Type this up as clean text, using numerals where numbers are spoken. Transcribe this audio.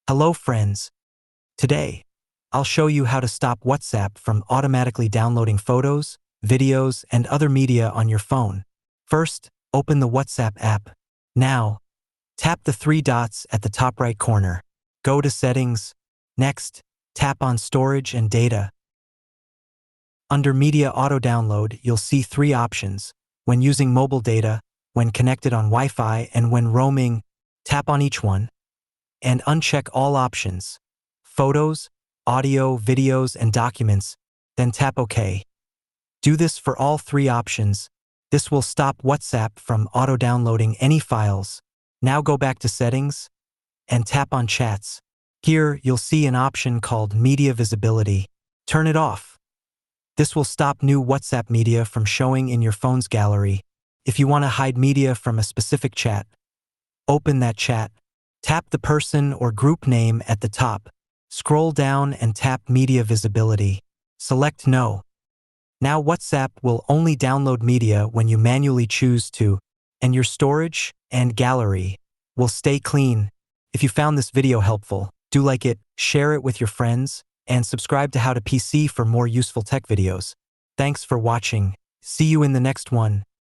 Hello friends. Today, I'll show you how to stop WhatsApp from automatically downloading photos, videos, and other media on your phone. First, open the WhatsApp app. Now, tap the three dots at the top right corner. Go to Settings. Next, tap on Storage and Data. Under Media Auto Download, you'll see three options: when using mobile data, when connected on Wi-Fi, and when roaming. Tap on each one and uncheck all options: photos, audio, videos, and documents, then tap OK. Do this for all three options. This will stop WhatsApp from auto-downloading any files. Now go back to Settings and tap on Chats. Here, you'll see an option called Media Visibility. Turn it off. This will stop new WhatsApp media from showing in your phone's gallery. If you want to hide media from a specific chat, open that chat. Tap the person or group name at the top. Scroll down and tap Media Visibility. Select No. Now WhatsApp will only download media when you manually choose to, and your storage and gallery will stay clean. If you found this video helpful, do like it, share it with your friends, and subscribe to How to PC for more useful tech videos. Thanks for watching. See you in the next one.